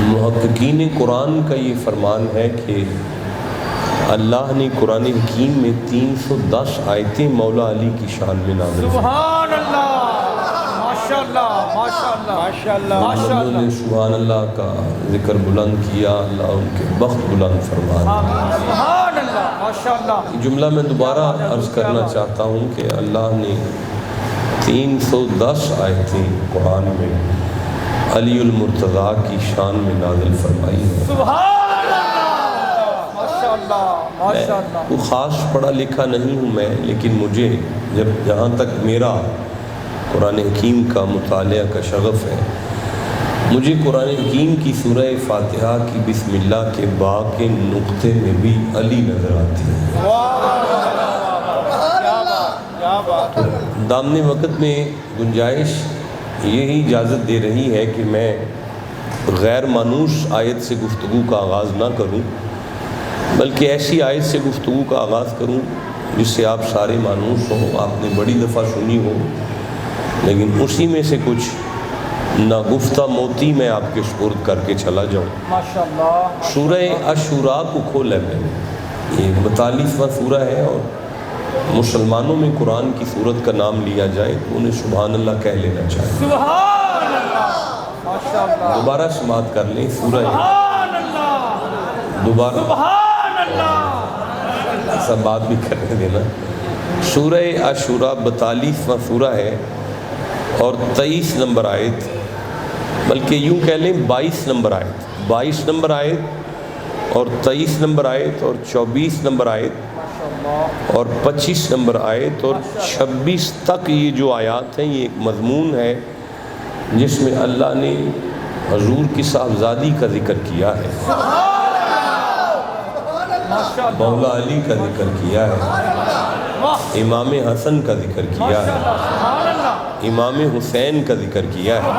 محققین قرآن کا یہ فرمان ہے کہ اللہ نے قرآن حکیم میں 310 آیتیں مولا علی کی شان میں نازل کی۔ سبحان اللہ، ماشاءاللہ ماشاءاللہ ماشاءاللہ ماشاءاللہ۔ نے سبحان اللہ کا ذکر بلند کیا، اللہ ان کے بخت بلند فرمائے۔ سبحان اللہ، ماشاءاللہ۔ یہ جملہ میں دوبارہ عرض کرنا چاہتا ہوں کہ اللہ نے 310 آیتیں قرآن میں علی المرتضیٰ کی شان میں نازل فرمائی ہے۔ سبحان اللہ، ماشاءاللہ ماشاءاللہ۔ کوئی خاص پڑھا لکھا نہیں ہوں میں، لیکن مجھے جہاں تک میرا قرآن حکیم کا مطالعہ کا شغف ہے، مجھے قرآن حکیم کی سورہ فاتحہ کی بسم اللہ کے با کے نقطے میں بھی علی نظر آتی ہے۔ دامن وقت میں گنجائش یہی اجازت دے رہی ہے کہ میں غیر مانوس آیت سے گفتگو کا آغاز نہ کروں، بلکہ ایسی آیت سے گفتگو کا آغاز کروں جس سے آپ سارے مانوس ہوں، آپ نے بڑی دفعہ سنی ہو، لیکن اسی میں سے کچھ ناگفتہ موتی میں آپ کے سپرد کر کے چلا جاؤں۔ ماشاءاللہ۔ سورہ عاشوراء کو کھولا ہے میں نے، یہ 42واں سورہ ہے، اور مسلمانوں میں قرآن کی سورت کا نام لیا جائے تو انہیں سبحان اللہ کہہ لینا چاہیے۔ سبحان اللہ، ماشاءاللہ۔ دوبارہ سماعت کر لیں سورہ، سبحان اللہ، دوبارہ سبحان اللہ۔ ایسا بات بھی کرنے دینا۔ سورہ عاشوراء 42واں سورہ ہے اور 23 نمبر آیت، بلکہ یوں کہہ لیں 22 نمبر آیت، 22 نمبر آیت اور 23 نمبر آیت اور 24 نمبر آیت اور 25 نمبر آیت اور 26 تک یہ جو آیات ہیں، یہ ایک مضمون ہے جس میں اللہ نے حضور کی صاحبزادی کا ذکر کیا ہے، مولا علی کا ذکر کیا ہے، امام حسن کا ذکر کیا ہے، امام حسین کا ذکر کیا ہے،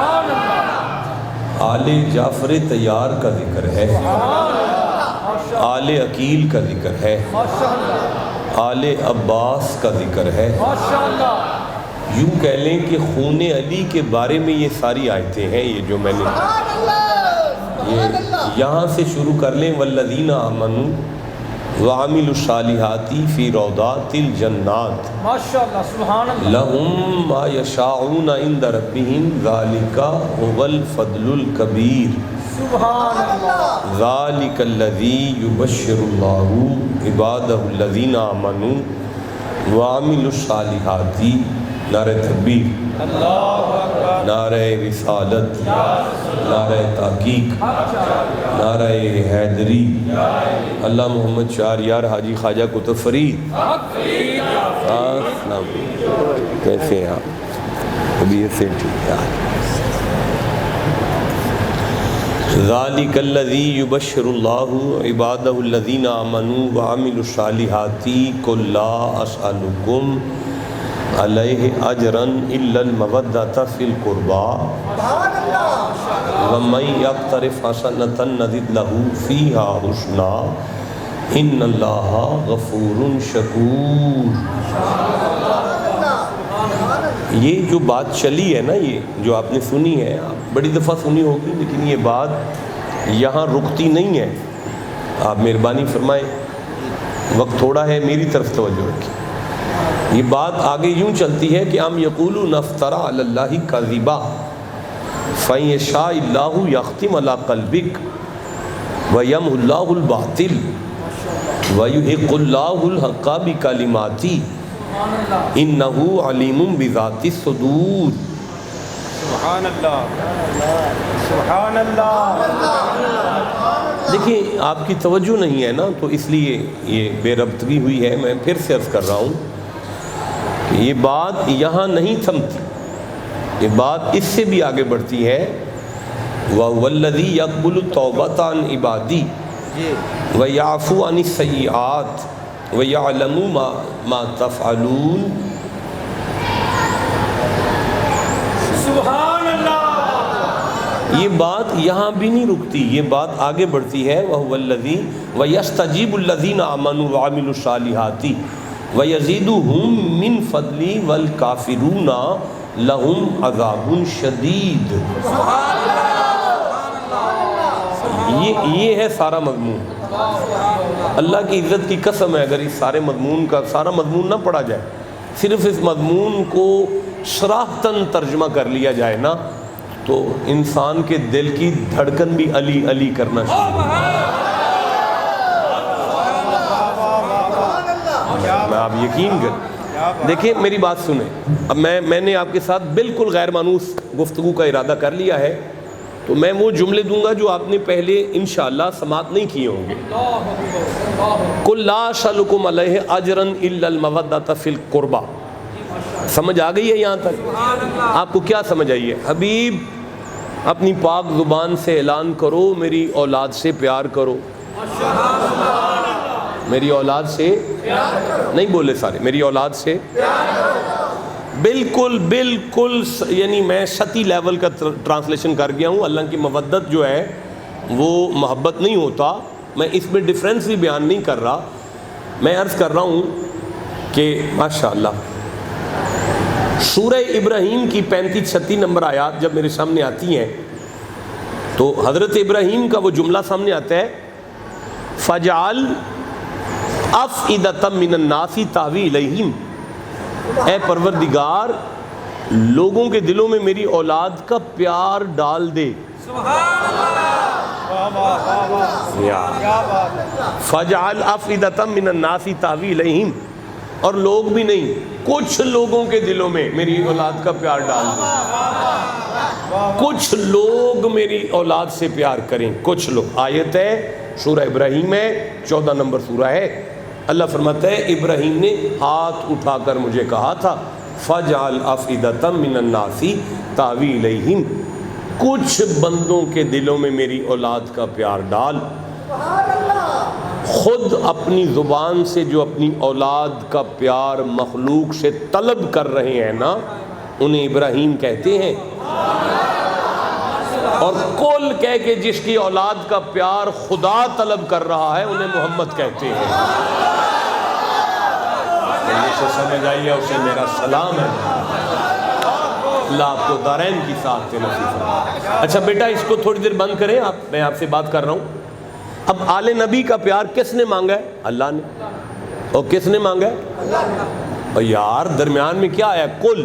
آل جعفر طیار کا ذکر ہے، آل عقیل کا ذکر ہے، آل عباس کا ذکر ہے۔ یوں کہہ لیں کہ خون علی کے بارے میں یہ ساری آیتیں ہیں، یہ جو میں نے یہاں سے شروع کر لیں، والذین آمنوا وعملوا الصالحات فی روضات الجنات ماشاءاللہ، سبحان اللہ۔ لہم ما یشاءون عند ربہم ذالک هو الفضل الکبیر سبحان اللہ۔ ذالک الذی یبشر اللہ عبادہ الذین آمنوا وعملوا الصالحات، نعرہ تکبیر، نعرہ رسالت، نعرہ تحقیق، نعرہ حیدری، اللہ محمد شاہ یار حاجی خواجہ کتب فرید۔ السلام علیکم، کیسے ہیں آپ؟ طبیعت سے ٹھیک ہے؟ ذالک الذی یبشر اللہ عبادہ الذین آمنوا وعملوا الصالحات قل لا اسألکم علیہ اجرا الا المودۃ فی القربى ومن یقترف حسنۃ نزد لہ فیہا حسنا ان اللہ غفور شکور۔ یہ جو بات چلی ہے نا، یہ جو آپ نے سنی ہے، آپ بڑی دفعہ سنی ہوگی، لیکن یہ بات یہاں رکتی نہیں ہے۔ آپ مہربانی فرمائیں، وقت تھوڑا ہے، میری طرف توجہ رکھیں۔ یہ بات آگے یوں چلتی ہے کہ ہم یقولون افترا علی اللہ کذبا فإن یشاء اللہ یختم علی قلبک ویمحو اللہ الباطل ویحق اللہ الحق بکلماتہ انہ علیم بذات الصدور۔ سبحان اللہ، سبحان اللہ۔ دیکھیں، آپ کی توجہ نہیں ہے نا، تو اس لیے یہ بے ربطگی ہوئی ہے۔ میں پھر سے عرض کر رہا ہوں کہ یہ بات یہاں نہیں تھمتی، یہ بات اس سے بھی آگے بڑھتی ہے۔ وَهُوَ الَّذِي يَقْبُلُ التَّوْبَةَ عَنْ عِبَادِهِ وَيَعْفُو عَنِ السَّيِّئَاتِ وَيَعْلَمُ مَا تَفْعَلُونَ۔ سبحان اللہ۔ یہ بات یہاں بھی نہیں رکتی، یہ بات آگے بڑھتی ہے۔ وَهُوَ الَّذِي وَيَسْتَجِيبُ الَّذِينَ آمَنُوا وَعَمِلُوا الصَّالِحَاتِ وَيَزِيدُهُم مِّن فَضْلِهِ وَالْكَافِرُونَ لَهُمْ عَذَابٌ شَدِيدٌ۔ یہ ہے سارا مضمون۔ اللہ کی عزت کی قسم ہے، اگر اس سارے مضمون کا سارا مضمون نہ پڑھا جائے، صرف اس مضمون کو شراحتاً ترجمہ کر لیا جائے نا، تو انسان کے دل کی دھڑکن بھی علی علی کرنا شروع ہو۔ میں آپ یقین کر دیکھیں، میری بات سنیں، اب میں نے آپ کے ساتھ بالکل غیر مانوس گفتگو کا ارادہ کر لیا ہے، تو میں وہ جملے دوں گا جو آپ نے پہلے انشاءاللہ سماعت نہیں کیے ہوں گے۔ قُلْ لَا أَسْأَلُكُمْ عَلَيْهِ أَجْرًا إِلَّا الْمَوَدَّةَ فِي الْقُرْبَى۔ سمجھ آ گئی ہے یہاں تک؟ آپ کو کیا سمجھ آئی ہے؟ حبیب اپنی پاک زبان سے اعلان کرو، میری اولاد سے پیار کرو، میری اولاد سے نہیں بولے سارے، میری اولاد سے بالکل بالکل، یعنی میں سطحی لیول کا ٹرانسلیشن کر گیا ہوں۔ اللہ کی مودت جو ہے وہ محبت نہیں ہوتا، میں اس میں ڈیفرنس بھی بیان نہیں کر رہا، میں عرض کر رہا ہوں کہ ماشاءاللہ سورہ ابراہیم کی 35-36 نمبر آیات جب میرے سامنے آتی ہیں تو حضرت ابراہیم کا وہ جملہ سامنے آتا ہے، فَجْعَلْ أَفْئِدَةً مِّنَ النَّاسِ تَهْوِي إِلَيْهِمْ، اے پروردگار لوگوں کے دلوں میں میری اولاد کا پیار ڈال دے۔ فَجْعَلْ أَفْئِدَةً مِّنَ النَّاسِ تَهْوِي إِلَيْهِمْ، اور لوگ بھی نہیں، کچھ لوگوں کے دلوں میں میری اولاد کا پیار ڈال دے، کچھ لوگ میری اولاد سے پیار کریں، کچھ لوگ۔ آیت ہے سورہ ابراہیم ہے، 14 نمبر سورہ ہے۔ اللہ فرماتا ہے ابراہیم نے ہاتھ اٹھا کر مجھے کہا تھا، فَجْعَلْ أَفْئِدَةً مِّنَ النَّاسِ تَهْوِي إِلَيْهِمْ، کچھ بندوں کے دلوں میں میری اولاد کا پیار ڈال۔ خود اپنی زبان سے جو اپنی اولاد کا پیار مخلوق سے طلب کر رہے ہیں نا، انہیں ابراہیم کہتے ہیں، اور کل کہہ کے جس کی اولاد کا پیار خدا طلب کر رہا ہے انہیں محمد کہتے ہیں۔ جسے سمجھ آئی ہے اسے میرا سلام ہے، اللہ آپ کو دارین کی ساتھ نصیب فرمائے۔ اچھا بیٹا اس کو تھوڑی دیر بند کریں، میں آپ سے بات کر رہا ہوں۔ اب آل نبی کا پیار کس نے مانگا ہے؟ اللہ نے۔ اور کس نے مانگا ہے؟ اور یار درمیان میں کیا آیا؟ قل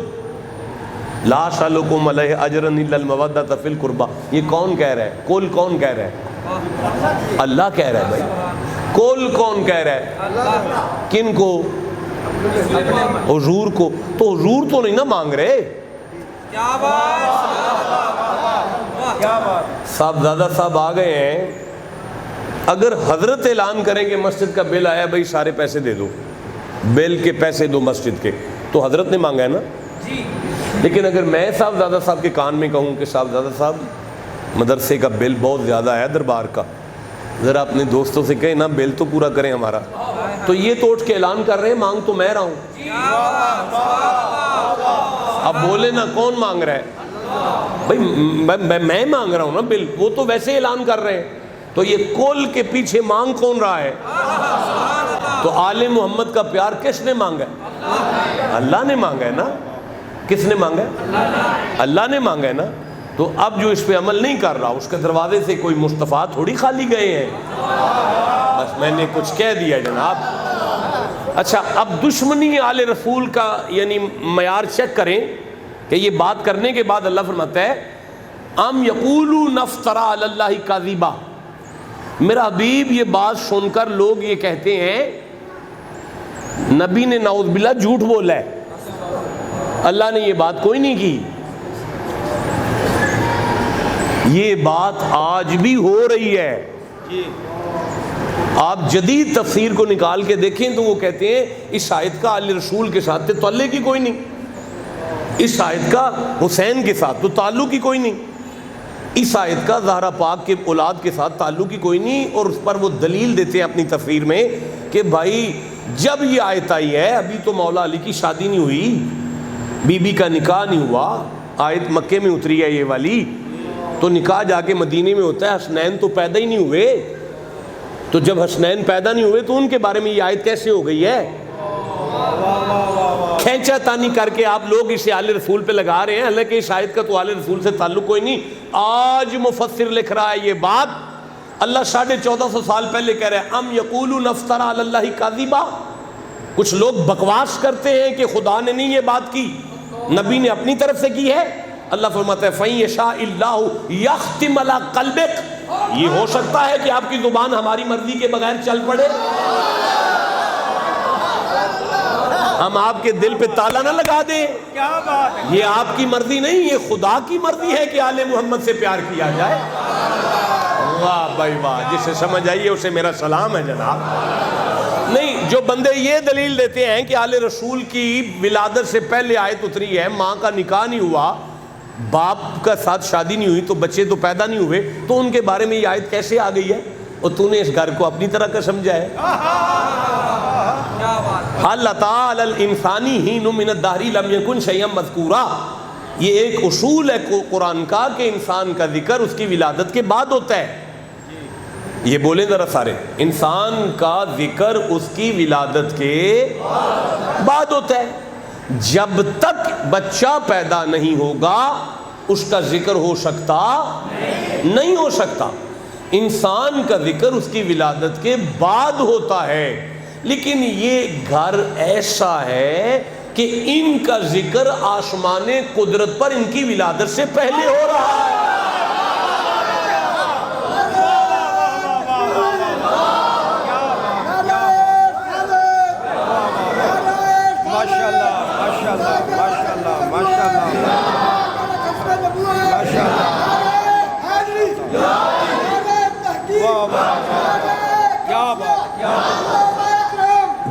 لا اسألکم علیہ اجرا الا المودۃ فی القربى، یہ کون کہہ رہا ہے؟ قل کون کہہ رہا ہے؟ اللہ کہہ رہا ہے بھائی۔ قل کون کہہ رہا ہے؟ کن کو؟ حضور کو۔ تو حضور تو نہیں نا مانگ رہے، صاحبزادہ صاحب آ گئے ہیں، اگر حضرت اعلان کریں کہ مسجد کا بل آیا بھائی سارے پیسے دے دو، بل کے پیسے دو مسجد کے، تو حضرت نے مانگا ہے نا۔ لیکن اگر میں صاحبزادہ صاحب کے کان میں کہوں کہ صاحبزادہ صاحب مدرسے کا بل بہت زیادہ ہے دربار کا، ذرا اپنے دوستوں سے کہیں نا بل تو پورا کریں ہمارا، تو یہ تو اٹھ کے اعلان کر رہے ہیں مانگ تو میں رہا ہوں۔ اب بولے نا کون مانگ رہا ہے؟ بھائی میں مانگ رہا ہوں نا بل، وہ تو ویسے اعلان کر رہے ہیں، تو یہ کل کے پیچھے مانگ کون رہا ہے؟ تو آل محمد کا پیار کس نے مانگا ہے؟ اللہ نے مانگا ہے نا۔ کس نے مانگا ہے؟ اللہ نے مانگا ہے نا۔ تو اب جو اس پہ عمل نہیں کر رہا اس کے دروازے سے کوئی مصطفیٰ تھوڑی خالی گئے ہیں، بس میں نے کچھ کہہ دیا جناب۔ اچھا اب دشمنی آل رسول کا یعنی معیار چیک کریں کہ یہ بات کرنے کے بعد اللہ فرماتا ہے ام یقولون افترا علی اللہ کذبا، میرا حبیب یہ بات سن کر لوگ یہ کہتے ہیں نبی نے نعوذ باللہ جھوٹ بولا ہے، اللہ نے یہ بات کوئی نہیں کی۔ یہ بات آج بھی ہو رہی ہے، آپ جدید تفسیر کو نکال کے دیکھیں تو وہ کہتے ہیں اس آیت کا علی رسول کے ساتھ تو تعلق ہی کوئی نہیں، اس آیت کا حسین کے ساتھ تو تعلق ہی کوئی نہیں، اس آیت کا زہرا پاک کے اولاد کے ساتھ تعلق ہی کوئی نہیں، اور اس پر وہ دلیل دیتے ہیں اپنی تفسیر میں کہ بھائی جب یہ آیت آئی ہے ابھی تو مولا علی کی شادی نہیں ہوئی، بی بی کا نکاح نہیں ہوا، آیت مکے میں اتری ہے یہ والی، تو نکاح جا کے مدینے میں ہوتا ہے، حسنین تو پیدا ہی نہیں ہوئے، تو جب حسنین پیدا نہیں ہوئے تو ان کے بارے میں یہ آیت کیسے ہو گئی ہے؟ کھینچا تانی کر کے آپ لوگ اسے آل رسول پہ لگا رہے ہیں، حالانکہ اس آیت کا تو آل رسول سے تعلق کوئی نہیں۔ آج مفسر لکھ رہا ہے یہ بات اللہ 1450 سال پہلے کہہ رہے ہیں ام یقولون افترى علی اللہ کاذبا، کچھ لوگ بکواس کرتے ہیں کہ خدا نے نہیں یہ بات کی، نبی نے اپنی طرف سے کی ہے۔ اللہ فرماتا ہے فَإِن يَشَاءِ اللَّهُ يَخْتِمْ عَلَىٰ قَلْبِكَ، یہ ہو سکتا ہے کہ آپ کی زبان ہماری مرضی کے بغیر چل پڑے، ہم آپ کے دل پہ تالا نہ لگا دیں، کیا بات ہے، یہ آپ کی مرضی نہیں، یہ خدا کی مرضی ہے کہ آل محمد سے پیار کیا جائے۔ واہ بھائی واہ، جسے سمجھ آئیے اسے میرا سلام ہے جناب۔ نہیں، جو بندے یہ دلیل دیتے ہیں کہ آل رسول کی ولادت سے پہلے آیت اتری ہے، ماں کا نکاح نہیں ہوا، باپ کا ساتھ شادی نہیں ہوئی تو بچے تو پیدا نہیں ہوئے، تو ان کے بارے میں یہ آیت کیسے آ گئی ہے؟ اور تو نے اس گھر کو اپنی طرح کا سمجھا ہے۔ حَلَّ تَعَالَى الْإِنسَانِ حِينٌ مِّنَ الدَّهْرِ لَمْ يَكُنْ شَيْئًا مَذْكُورًا، یہ ایک اصول ہے قرآن کا کہ انسان کا ذکر اس کی ولادت کے بعد ہوتا ہے۔ یہ بولیں ذرا سارے، انسان کا ذکر اس کی ولادت کے بعد ہوتا ہے۔ جب تک بچہ پیدا نہیں ہوگا اس کا ذکر ہو سکتا نہیں ہو سکتا۔ انسان کا ذکر اس کی ولادت کے بعد ہوتا ہے، لیکن یہ گھر ایسا ہے کہ ان کا ذکر آسمان قدرت پر ان کی ولادت سے پہلے ہو رہا ہے۔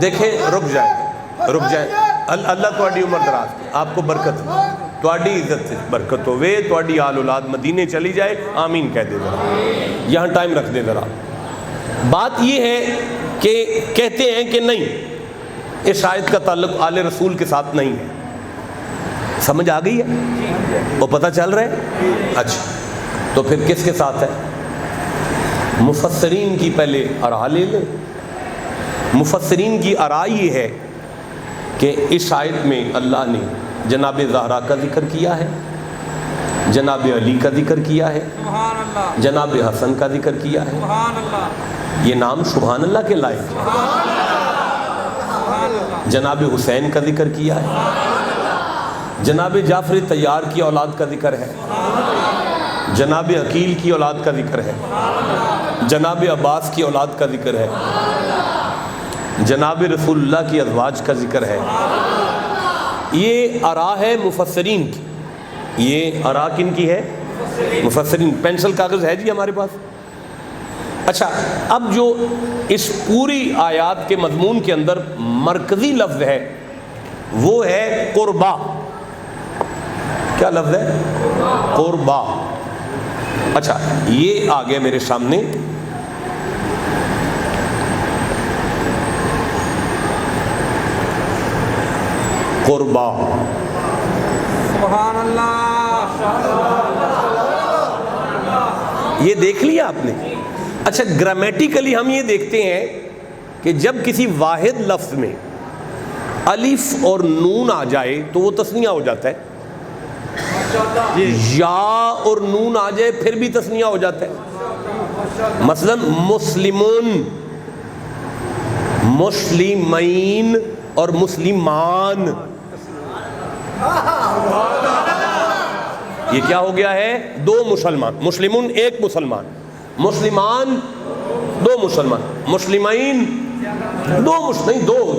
دیکھیں، رک جائیں، اللہ تہاڈی عمر دراز کرے، آپ کو برکت، تہاڈی عزت سے برکت ہوئے، تہاڈی آل اولاد مدینے چلی جائے، آمین کہہ دے ذرا، یہاں ٹائم رکھ دے ذرا۔ بات یہ ہے کہ کہتے ہیں کہ نہیں، اس آیت کا تعلق آل رسول کے ساتھ نہیں ہے، سمجھ آ گئی ہے؟ وہ پتہ چل رہا ہے؟ اچھا، تو پھر کس کے ساتھ ہے؟ مفسرین کی پہلے آراء لے لیں۔ مفسرین کی آراء یہ ہے کہ اس آیت میں اللہ نے جناب زہرا کا ذکر کیا ہے، جناب علی کا ذکر کیا ہے، جناب حسن کا ذکر کیا ہے۔ یہ نام سبحان اللہ کے لائق ہے۔ جناب حسین کا ذکر کیا ہے، جناب جعفر طیار کی اولاد کا ذکر ہے، جناب عقیل کی اولاد کا ذکر ہے، جناب عباس کی اولاد کا ذکر ہے، جناب رسول اللہ کی ازواج کا ذکر ہے۔ یہ آراء ہے مفسرین کی، یہ آراء کن کی ہے؟ مفسرین۔ پینسل کاغذ ہے جی ہمارے پاس؟ اچھا، اب جو اس پوری آیات کے مضمون کے اندر مرکزی لفظ ہے وہ ہے قربا۔ کیا لفظ ہے؟ قربا۔ اچھا، یہ آ گیا میرے سامنے، قربا۔ سبحان اللہ، یہ دیکھ لیا آپ نے؟ اچھا، گرامیٹیکلی ہم یہ دیکھتے ہیں کہ جب کسی واحد لفظ میں الف اور نون آ جائے تو وہ تثنیہ ہو جاتا ہے، یا اور نون آ جائے پھر بھی تثنیہ ہو جاتا ہے۔ مثلا مسلمون، مسلمین اور مسلمان، یہ کیا ہو گیا ہے؟ دو مسلمان، مسلمون ایک مسلمان، مسلمان دو مسلمان، مسلمین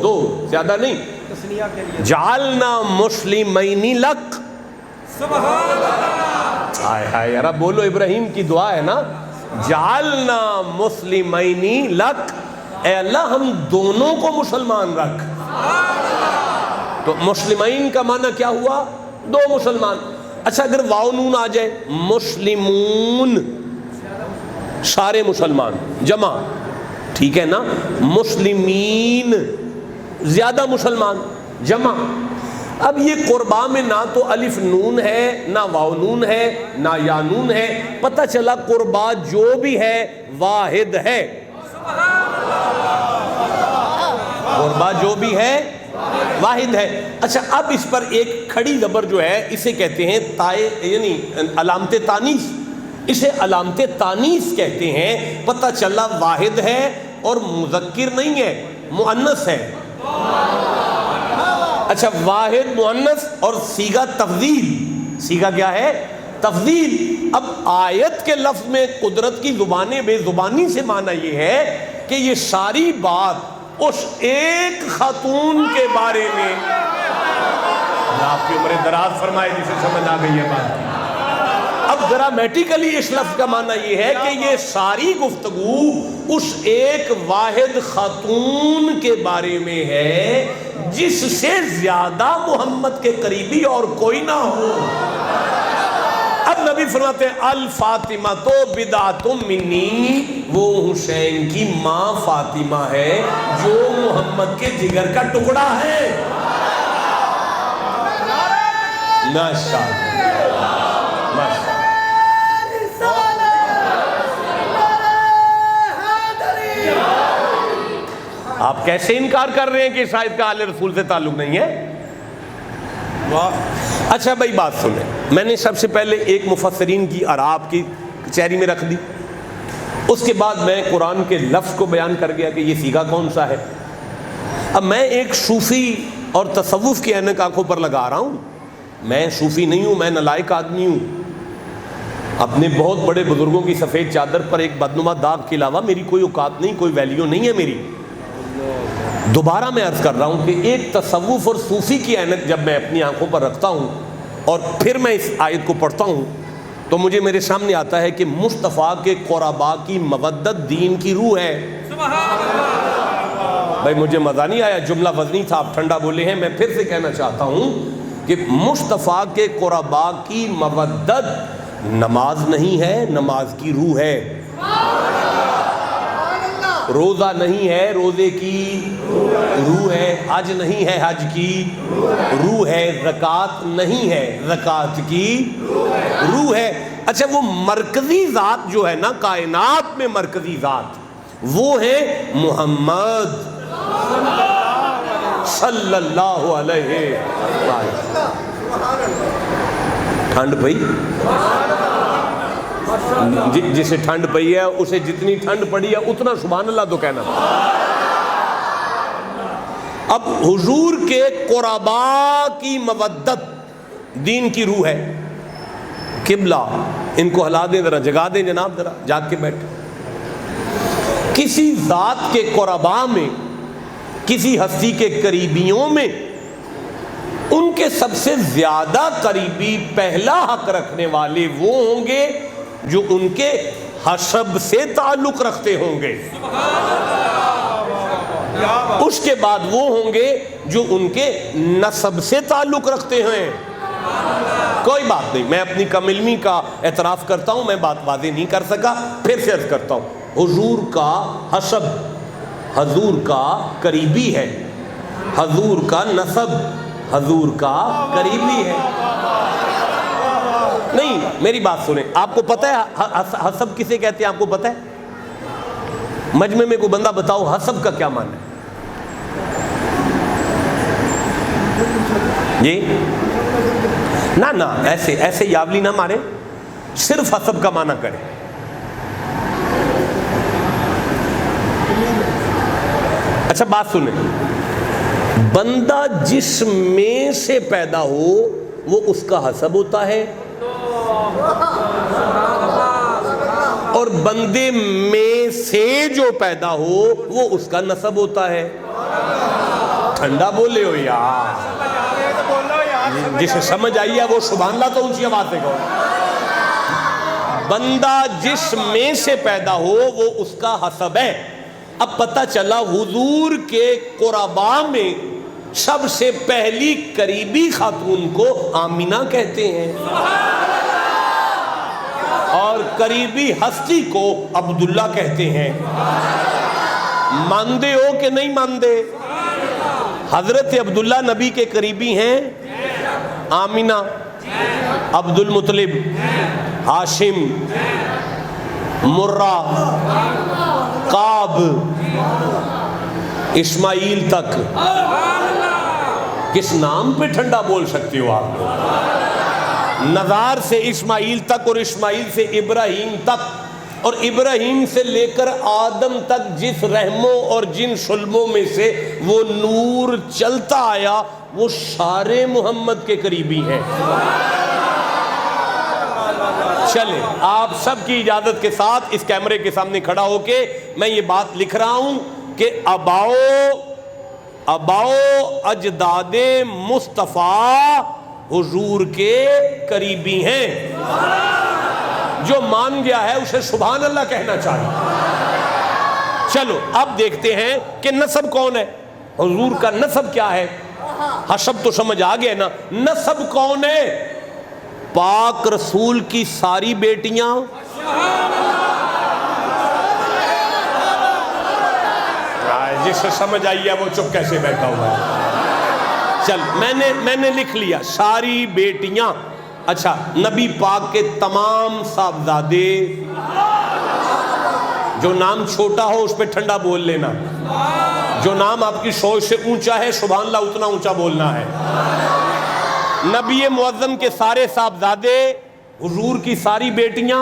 دو زیادہ نہیں۔ جعلنا مسلمین لک، ہائے یار بولو، ابراہیم کی دعا ہے نا، جعلنا مسلمین لک، اے اللہ ہم دونوں کو مسلمان رکھ۔ تو مسلمین کا معنی کیا ہوا؟ دو مسلمان۔ اچھا، اگر واو نون آ جائے، مسلمون سارے مسلمان جمع، ٹھیک ہے نا، مسلمین زیادہ مسلمان جمع۔ اب یہ قربا میں نہ تو الف نون ہے، نہ واو نون ہے، نہ یا نون ہے، پتہ چلا قربا جو بھی ہے واحد ہے، قربا جو بھی ہے واحد ہے۔ اچھا، اب اس پر ایک کھڑی زبر جو ہے اسے کہتے ہیں تائے، یعنی علامت تانیث، اسے علامت تانیث کہتے ہیں. پتہ چلا واحد ہے اور مذکر نہیں ہے، مؤنث ہے. اچھا، واحد مؤنث اور صیغہ تفضیل. صیغہ کیا ہے؟ تفضیل. اب آیت کے لفظ میں قدرت کی زبان بے زبانی سے معنی یہ ہے کہ یہ ساری بات اس ایک خاتون کے بارے میں. اللہ آپ کی عمر دراز فرمائے جسے سمجھ آ گئی ہے بات. اب گرامیٹیکلی اس لفظ کا معنی یہ ہے کہ یہ ساری گفتگو اس ایک واحد خاتون کے بارے میں ہے جس سے زیادہ محمد کے قریبی اور کوئی نہ ہو. اب نبی فرماتے ہیں الفاطمہ تو بدعۃ منی، وہ حسین کی ماں فاطمہ ہے جو محمد کے جگر کا ٹکڑا ہے. ماشاءاللہ ماشاءاللہ. آپ کیسے انکار کر رہے ہیں کہ اس آیت کا آل رسول سے تعلق نہیں ہے؟ اچھا بھائی بات سنیں، میں نے سب سے پہلے ایک مفسرین کی آراء آپ کی کچہری میں رکھ دی، اس کے بعد میں قرآن کے لفظ کو بیان کر گیا کہ یہ صیغہ کون سا ہے. اب میں ایک صوفی اور تصوف کی عینک آنکھوں پر لگا رہا ہوں. میں صوفی نہیں ہوں، میں نالائق آدمی ہوں. اپنے بہت بڑے بزرگوں کی سفید چادر پر ایک بدنما داغ کے علاوہ میری کوئی اوقات نہیں، کوئی ویلیو نہیں ہے میری. دوبارہ میں عرض کر رہا ہوں کہ ایک تصوف اور صوفی کی عینک جب میں اپنی آنکھوں پر رکھتا ہوں اور پھر میں اس آیت کو پڑھتا ہوں تو مجھے میرے سامنے آتا ہے کہ مصطفیٰ کے قربا کی مودت دین کی روح ہے. بھائی مجھے مزہ نہیں آیا، جملہ وزنی تھا، آپ ٹھنڈا بولے ہیں. میں پھر سے کہنا چاہتا ہوں کہ مصطفیٰ کے قربا کی مودت نماز نہیں ہے، نماز کی روح ہے. روزہ نہیں ہے، روزے کی روح ہے. حج نہیں ہے، حج کی روح ہے. زکوٰۃ نہیں ہے، زکوٰۃ کی روح ہے. اچھا، وہ مرکزی ذات جو ہے نا کائنات میں، مرکزی ذات وہ ہے محمد صلی اللہ علیہ وسلم. ٹھنڈ پئی؟ جسے ٹھنڈ پئی ہے اسے جتنی ٹھنڈ پڑی ہے اتنا سبحان اللہ تو کہنا. اب حضور کے قربا کی مودت دین کی روح ہے. قبلہ ان کو ہلا دیں ذرا، جگا دیں جناب، ذرا جاگ کے بیٹھے. کسی ذات کے قربا میں، کسی ہستی کے قریبیوں میں، ان کے سب سے زیادہ قریبی پہلا حق رکھنے والے وہ ہوں گے جو ان کے حسب سے تعلق رکھتے ہوں گے. اس کے بعد وہ ہوں گے جو ان کے نسب سے تعلق رکھتے ہیں. کوئی بات نہیں، میں اپنی کم علمی کا اعتراف کرتا ہوں، میں بات واضح نہیں کر سکا، پھر سے عرض کرتا ہوں. حضور کا حسب حضور کا قریبی ہے، حضور کا نسب حضور کا قریبی ہے. نہیں، میری بات سنیں، آپ کو پتہ ہے حسب کسے کہتے ہیں؟ آپ کو پتہ ہے؟ مجمع میں کوئی بندہ بتاؤ حسب کا کیا معنی ہے؟ جی نہ ایسے یاولی نہ مارے، صرف حسب کا معنی کرے. اچھا بات سنیں، بندہ جس میں سے پیدا ہو وہ اس کا حسب ہوتا ہے، اور بندے میں سے جو پیدا ہو وہ اس کا نسب ہوتا ہے. ٹھنڈا بولے ہو یار، جسے سمجھ آئی ہے وہ سبحان اللہ تو اونچی آواز سے کہو. بندہ جس میں سے پیدا ہو وہ اس کا حسب ہے. اب پتہ چلا حضور کے قربا میں سب سے پہلی قریبی خاتون کو آمینہ کہتے ہیں، اور قریبی ہستی کو عبداللہ کہتے ہیں. ماندے ہو کہ نہیں ماندے؟ حضرت عبداللہ نبی کے قریبی ہیں. آمینہ، عبد المطلب، ہاشم، مرہ، کعب، اسماعیل تک. کس نام پہ ٹھنڈا بول سکتے ہو آپ؟ نزار سے اسماعیل تک اور اسماعیل سے ابراہیم تک اور ابراہیم سے لے کر آدم تک جس رحموں اور جن شلموں میں سے وہ نور چلتا آیا وہ سارے محمد کے قریبی ہیں۔ چلیں آپ سب کی اجازت کے ساتھ اس کیمرے کے سامنے کھڑا ہو کے میں یہ بات لکھ رہا ہوں کہ اباؤ اجداد مصطفیٰ حضور کے قریبی ہیں۔ جو مان گیا ہے اسے سبحان اللہ کہنا چاہیے۔ چلو اب دیکھتے ہیں کہ نسب کون ہے، حضور کا نسب کیا ہے۔ حسب تو سمجھ آ گیا نا، نسب کون ہے؟ پاک رسول کی ساری بیٹیاں، جسے سمجھ آئی ہے وہ چپ کیسے بیٹھا ہوا ہے؟ چل میں نے لکھ لیا ساری بیٹیاں۔ اچھا نبی پاک کے تمام صاحبزادے، جو نام چھوٹا ہو اس پہ ٹھنڈا بول لینا، جو نام آپ کی سوچ سے اونچا ہے سبحان اللہ اتنا اونچا بولنا ہے۔ نبی معظم کے سارے صاحبزادے، حضور کی ساری بیٹیاں،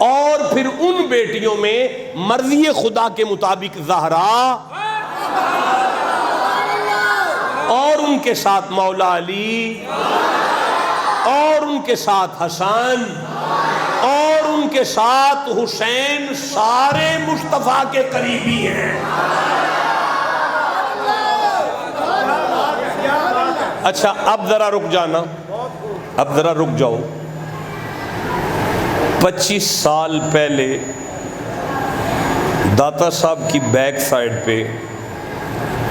اور پھر ان بیٹیوں میں مرضی خدا کے مطابق زہرا، اور ان کے ساتھ مولا علی، اور ان کے ساتھ حسن، اور ان کے ساتھ حسین، سارے مصطفیٰ کے قریبی ہیں۔ اچھا اب ذرا رک جانا، اب ذرا رک جاؤ۔ 25 سال پہلے داتا صاحب کی بیک سائڈ پہ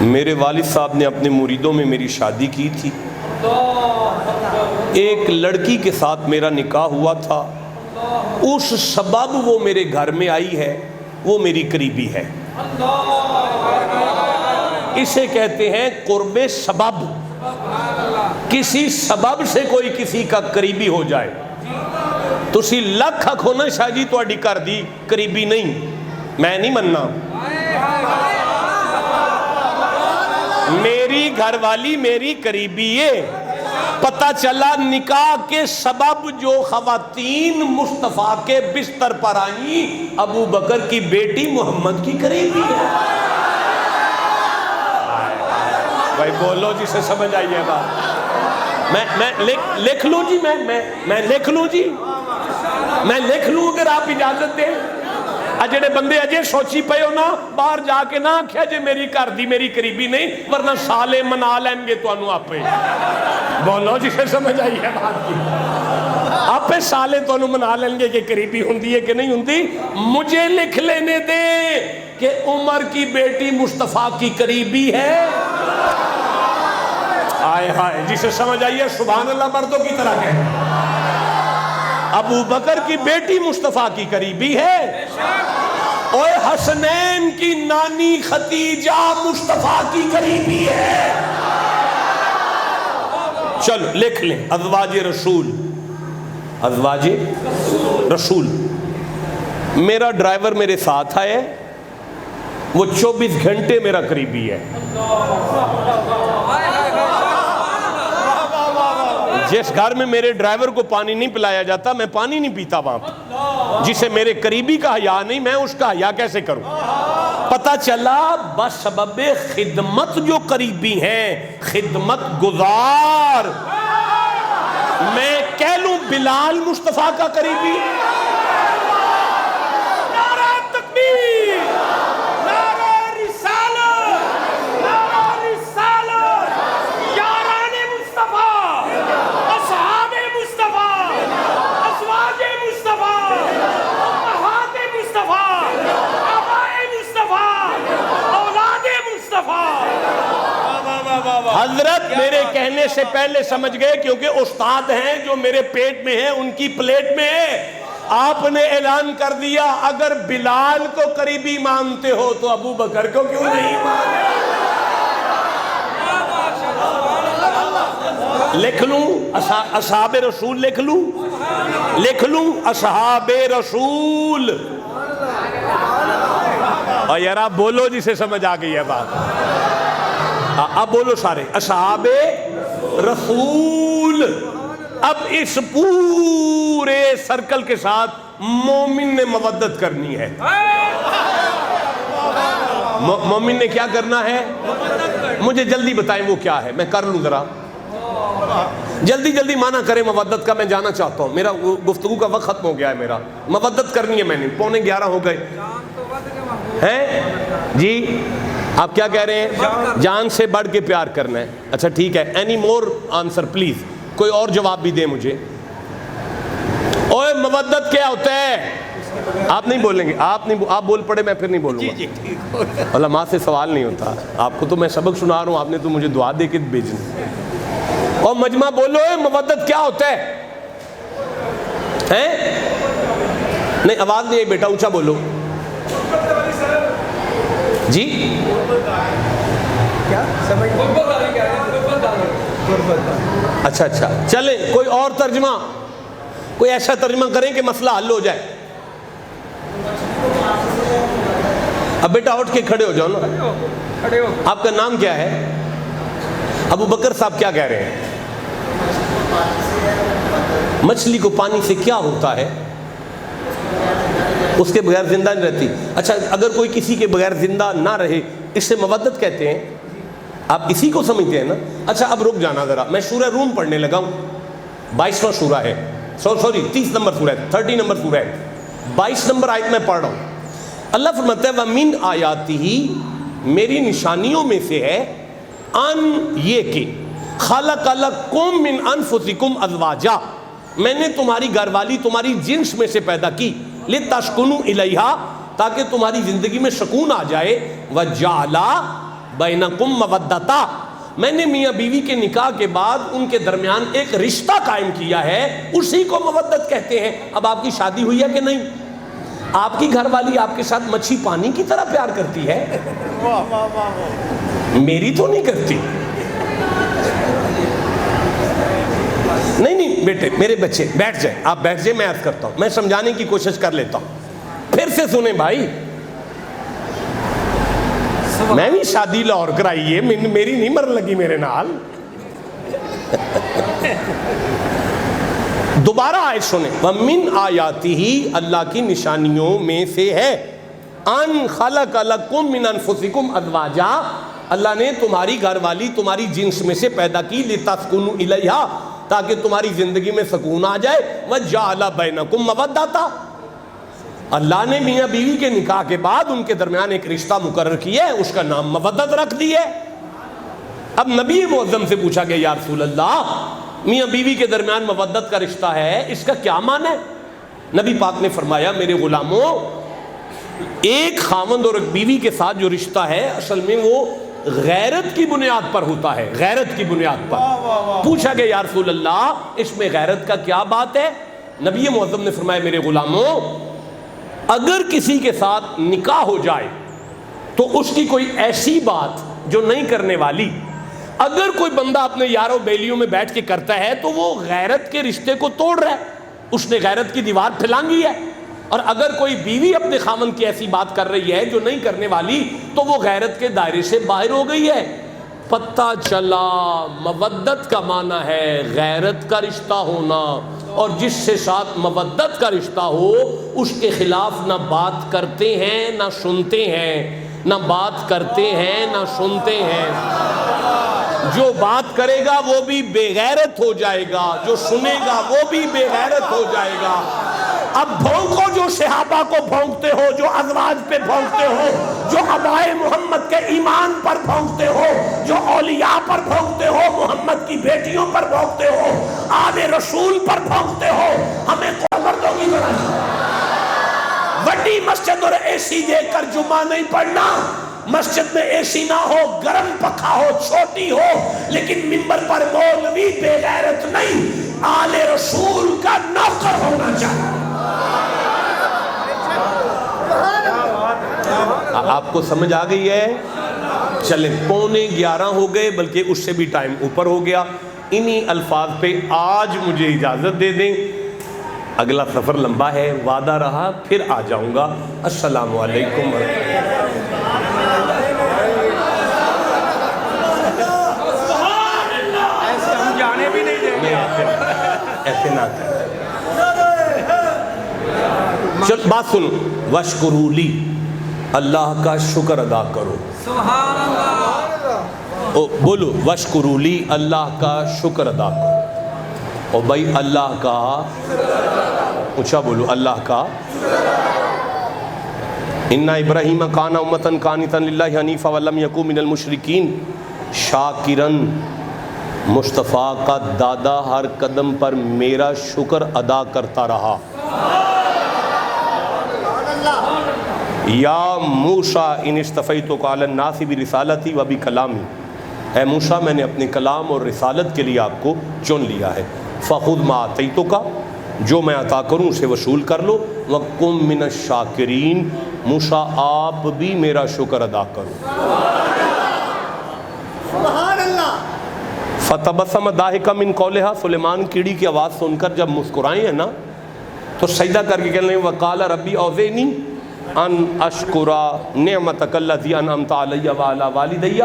میرے والد صاحب نے اپنے مریدوں میں میری شادی کی تھی۔ ایک لڑکی کے ساتھ میرا نکاح ہوا تھا، اس سبب وہ میرے گھر میں آئی ہے، وہ میری قریبی ہے۔ اسے کہتے ہیں قرب سبب، کسی سبب سے کوئی کسی کا قریبی ہو جائے۔ تسی لکھ آکھو نا شاہ جی تواڈی کر دی قریبی نہیں، میں نہیں مننا۔ میری گھر والی میری قریبی ہے۔ پتہ چلا نکاح کے سبب جو خواتین مصطفیٰ کے بستر پر آئیں، ابو بکر کی بیٹی محمد کی قریبی ہے۔ بھائی بولو جسے سمجھ آئی ہے بات۔ میں لکھ لوں جی، میں لکھ لوں جی، میں لکھ لوں اگر آپ اجازت دیں۔ جڑے بندے اجے سوچی پے ہو نا، باہر جا کے نہ آکھیا جے میری گھر دی میری قریبی نہیں، ورنہ سالے منا لیں گے تانوں آپے۔ بولو جسے سمجھ آئی ہے بات کی، آپے سالے تانوں منا لیں گے کہ قریبی ہوندی ہے کہ نہیں ہوندی۔ مجھے لکھ لینے دے کہ عمر کی بیٹی مصطفیٰ کی قریبی ہے۔ آئے ہائے جسے سمجھ آئی ہے سبحان اللہ مردوں کی طرح کہے۔ ابو بکر کی بیٹی مصطفیٰ کی قریبی ہے، اور حسنین کی نانی ختیجہ مصطفیٰ کی قریبی ہے۔ چلو لکھ لیں ازواج رسول، ازواج رسول۔ میرا ڈرائیور میرے ساتھ ہے، وہ 24 گھنٹے میرا قریبی ہے۔ جس گھر میں میرے ڈرائیور کو پانی نہیں پلایا جاتا میں پانی نہیں پیتا وہاں پہ۔ جسے میرے قریبی کا حیا نہیں میں اس کا حیا کیسے کروں؟ پتہ چلا بس سبب خدمت جو قریبی ہیں، خدمت گزار۔ میں کہہ لوں بلال مصطفیٰ کا قریبی، نعرہ تکبیر، نعرہ رسالت، نعرہ رسالت، یاران مصطفیٰ، اصحاب مصطفیٰ، ازواج مصطفیٰ، امہات مصطفیٰ، آباء مصطفیٰ، اولاد مصطفیٰ۔ حضرت میرے کہنے سے پہلے سمجھ گئے، کیونکہ استاد ہیں جو میرے پیٹ میں ہیں ان کی پلیٹ میں ہے۔ آپ نے اعلان کر دیا اگر بلال کو قریبی مانتے ہو تو ابو بکر کو کیوں نہیں مانتے؟ لکھ لوں اصحاب رسول، لکھ لوں اصحاب رسول۔ اور یار آپ بولو جسے سمجھ آ گئی ہے بات، اب بولو سارے اصحاب رسول۔ اب اس پورے سرکل کے ساتھ مومن نے مودت کرنی ہے. مومن نے کیا کرنا ہے؟ مجھے جلدی بتائیں وہ کیا ہے، میں کر لوں ذرا جلدی جلدی. معنی کریں مودت کا، میں جانا چاہتا ہوں، میرا گفتگو کا وقت ختم ہو گیا ہے. میرا مودت کرنی ہے، میں نے 11:15 ہو گئے ہیں جی. آپ کیا کہہ رہے ہیں؟ جان سے بڑھ کے پیار کرنا ہے. اچھا ٹھیک ہے. اینی مور آنسر پلیز، کوئی اور جواب بھی دیں مجھے. اوے مودت کیا ہوتا ہے؟ آپ نہیں بولیں گے، آپ بول پڑے، میں پھر نہیں بولوں گا. علماء سے سوال نہیں ہوتا. آپ کو تو میں سبق سنا رہا ہوں، آپ نے تو مجھے دعا دے کے بھیجنا. اور مجمع بولو مودت کیا ہوتا ہے؟ نہیں آواز نہیں آئی بیٹا، اونچا بولو جی. اچھا چلیں کوئی اور ترجمہ، کوئی ایسا ترجمہ کریں کہ مسئلہ حل ہو جائے. اب بیٹا اٹھ کے کھڑے ہو جاؤ نا. آپ کا نام کیا ہے؟ ابو بکر صاحب کیا کہہ رہے ہیں؟ مچھلی کو پانی سے کیا ہوتا ہے؟ اس کے بغیر زندہ نہیں رہتی. اچھا اگر کوئی کسی کے بغیر زندہ نہ رہے، اس سے مودت کہتے ہیں. آپ اسی کو سمجھتے ہیں نا. اچھا اب رک جانا ذرا، میں سورہ روم پڑھنے لگا ہوں. 22واں سورہ ہے، 30 نمبر سورہ ہے، 30 نمبر سورہ ہے. 22 نمبر آیت میں پڑھ رہا ہوں. اللہ فرماتا ہے وَمِنْ آیَاتِهِ، میری نشانیوں میں سے ہے، ان یہ کہ خلق لکم من انفسکم ازواجا، میں نے تمہاری گھر والی تمہاری جنس میں سے پیدا کی، لتسکنوا الیہا، تاکہ تمہاری زندگی میں سکون آ جائے، وجعل بینکم مودتا، میں نے میاں بیوی کے نکاح کے بعد ان کے درمیان ایک رشتہ قائم کیا ہے، اسی کو مودت کہتے ہیں. اب آپ کی شادی ہوئی ہے کہ نہیں؟ آپ کی گھر والی آپ کے ساتھ مچھی پانی کی طرح پیار کرتی ہے؟ میری تو نہیں کرتی. نہیں بیٹے میرے بچے بیٹھ جائیں، آپ بیٹھ جائیں، میں عرض کرتا ہوں، میں سمجھانے کی کوشش کر لیتا ہوں. پھر سے سنیں بھائی، میں بھی شادی لاہور کرائی ہے، میری نہیں مر لگی میرے نال. دوبارہ آیت سنیں. وَمِنْ آیَاتِهِ، اللہ کی نشانیوں میں سے ہے، ان خلق لکم من انفسکم ازواجا، اللہ نے تمہاری گھر والی تمہاری جنس میں سے پیدا کی، لتسکنوا الیہا، تاکہ تمہاری زندگی میں سکون آ جائے، وجعل بینکم مودتا، اللہ نے میاں بیوی کے نکاح کے بعد ان کے درمیان ایک رشتہ مقرر کیا ہے، اس کا نام مودت رکھ دیا ہے. اب نبی معظم سے پوچھا گیا یا رسول اللہ، میاں بیوی کے درمیان مودت کا رشتہ ہے، اس کا کیا معنی ہے؟ نبی پاک نے فرمایا میرے غلاموں، ایک خاوند اور ایک بیوی کے ساتھ جو رشتہ ہے اصل میں وہ غیرت کی بنیاد پر ہوتا ہے، غیرت کی بنیاد پر. پوچھا گیا یا رسول اللہ اس میں غیرت کا کیا بات ہے؟ نبی معظم نے فرمایا میرے غلاموں، اگر کسی کے ساتھ نکاح ہو جائے تو اس کی کوئی ایسی بات جو نہیں کرنے والی، اگر کوئی بندہ اپنے یاروں بیلیوں میں بیٹھ کے کرتا ہے تو وہ غیرت کے رشتے کو توڑ رہا ہے، اس نے غیرت کی دیوار پھیلانگی ہے. اور اگر کوئی بیوی اپنے خامن کی ایسی بات کر رہی ہے جو نہیں کرنے والی تو وہ غیرت کے دائرے سے باہر ہو گئی ہے. پتہ چلا مودت کا معنی ہے غیرت کا رشتہ ہونا، اور جس سے ساتھ مودت کا رشتہ ہو اس کے خلاف نہ بات کرتے ہیں نہ سنتے ہیں، نہ بات کرتے ہیں نہ سنتے ہیں. جو بات کرے گا وہ بھی بے غیرت ہو جائے گا، جو سنے گا وہ بھی بے غیرت ہو جائے گا. اب بھونکو جو صحابہ کو بھونکتے ہو، جو ازواج پہ بھونکتے ہو، جو آبائے محمد کے ایمان پر بھونکتے ہو، جو اولیاء پر بھونکتے ہو، محمد کی بیٹیوں پر بھونکتے ہو، آل رسول پر بھونکتے ہو، ہمیں مردوں کی طرح بڑی مسجد اور اے سی دیکھ کر جمعہ نہیں پڑھنا. مسجد میں اے سی نہ ہو، گرم پکھا ہو، چھوٹی ہو، لیکن منبر پر مولوی بے غیرت نہیں، آل رسول کا نوکر ہونا چاہیے. آپ کو سمجھ آ گئی ہے؟ چلیں 11:15 ہو گئے، بلکہ اس سے بھی ٹائم اوپر ہو گیا. انہی الفاظ پہ آج مجھے اجازت دے دیں، اگلا سفر لمبا ہے، وعدہ رہا پھر آ جاؤں گا. السلام علیکم. ایسے ہم جانے بھی نہیں دیں گے. ایسے نہ کریں. چل بات سنو. وشکرولی، اللہ کا شکر ادا کرو. سبحان اللہ. بولو وشکرولی، اللہ کا شکر ادا کرو. اور بھائی اللہ کا اونچا بولو، اللہ کا. اِنَّ ابراہیم کان امۃ قانتا للہ حنیفا ولم یکن من المشرکین. شاکرن، مصطفیٰ کا دادا ہر قدم پر میرا شکر ادا کرتا رہا. یا موسیٰ ان اصطفیتک علی الناس برسالتی و بکلامی. اے موسیٰ، میں نے اپنے کلام اور رسالت کے لیے آپ کو چن لیا ہے. فخذ ما آتیتک، جو میں عطا کروں اسے وصول کر لو. وکن من الشاکرین، موسیٰ آپ بھی میرا شکر ادا کرو. سبحان اللہ. فتبسم ضاحکا من قولہا، سلیمان کیڑی کی آواز سن کر جب مسکرائے ہیں نا تو سجدہ کر کے کہنے وقال ربی اوزعنی ان اشکر نعمتک التی انعمت علی وعلی والدی.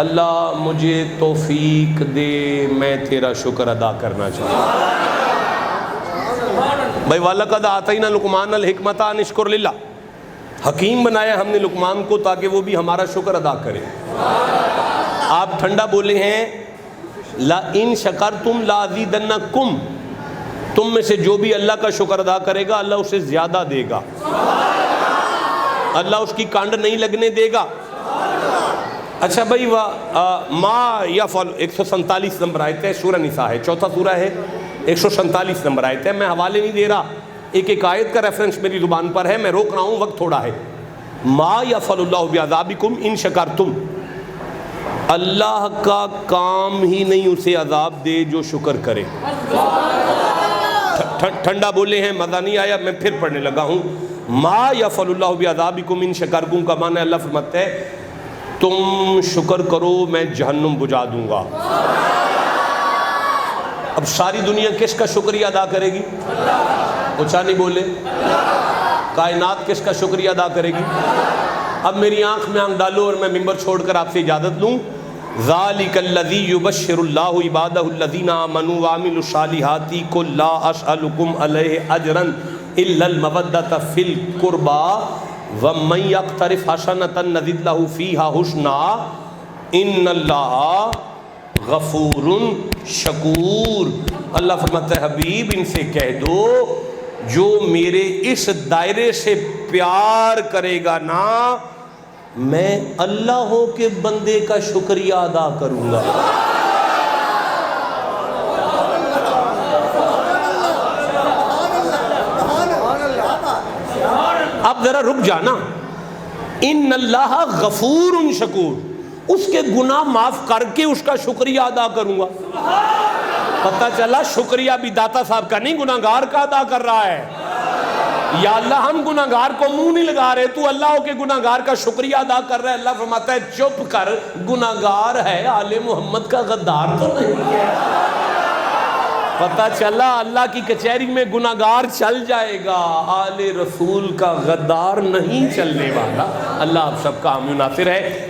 اللہ مجھے توفیق دے، میں تیرا شکر ادا کرنا چاہتا ہوں. بھائی وَلَقَدْ آتَيْنَا لُقْمَانَ الْحِكْمَةَ أَنِ اشْكُرْ لِلَّهِ. حکیم بنایا ہم نے لقمان کو تاکہ وہ بھی ہمارا شکر ادا کرے. آپ ٹھنڈا بولے ہیں لَإِن شَكَرْتُمْ لَأَزِيدَنَّكُمْ. تم میں سے جو بھی اللہ کا شکر ادا کرے گا اللہ اسے زیادہ دے گا، اللہ اس کی کانڈ نہیں لگنے دے گا. اچھا بھائی ما یفعل 147 نمبر آیت ہے، سورہ نساء ہے، چوتھا سورہ ہے، 147 نمبر آیت ہے. میں حوالے نہیں دے رہا، ایک ایک آیت کا ریفرنس میری زبان پر ہے، میں روک رہا ہوں، وقت تھوڑا ہے. ما یفعل اللہ بعذابکم ان شکرتم. اللہ کا کام ہی نہیں اسے عذاب دے جو شکر کرے. ٹھنڈا بولے ہیں، مزہ نہیں آیا، میں پھر پڑھنے لگا ہوں. ما یفعل اللہ بعذابکم ان شکرتم کا معنی اللہ فرماتا ہے تم شکر کرو میں جہنم بجھا دوں گا. اب ساری دنیا کس کا شکریہ ادا کرے گی؟ اونچا نہیں بولے. کائنات کس کا شکریہ ادا کرے گی؟ اب میری آنکھ میں آنکھ ڈالو اور میں ممبر چھوڑ کر آپ سے اجازت لوں. ذَلِكَ الَّذِي يُبَشِّرُ اللَّهُ عِبَادَهُ الَّذِينَ آمَنُوا وَعَمِلُوا الصَّالِحَاتِ قُل لَّا أَسْأَلُكُمْ عَلَيْهِ أَجْرًا إِلَّا الْمَوَدَّةَ فِي الْقُرْبَى وَمَن يَقْتَرِفْ حَسَنَةً نَزِدْ لَهُ فِيهَا حُسْنًا إِنَّ اللَّهَ غَفُورٌ شَكُورٌ. اللہ فرماتا ہے حبیب ان سے کہہ دو جو میرے اس دائرے سے پیار کرے گا نا میں اللہ کے بندے کا شکریہ ادا کروں گا. اب ذرا رک جانا. ان اللہ غفور شکور، اس کے گناہ معاف کر کے اس کا شکریہ ادا کروں گا. پتہ چلا شکریہ بھی داتا صاحب کا نہیں گناہگار کا ادا کر رہا ہے. یا اللہ ہم گناہگار کو منہ نہیں لگا رہے، تو اللہ کے گناہگار کا شکریہ ادا کر رہا ہے. اللہ فرماتا ہے چپ کر، گناہگار ہے، آل محمد کا غدار تو نہیں ہے. پتہ چلا اللہ کی کچہری میں گناہگار چل جائے گا، آل رسول کا غدار نہیں چلنے والا. اللہ آپ سب کا حامی و ناصر ہے.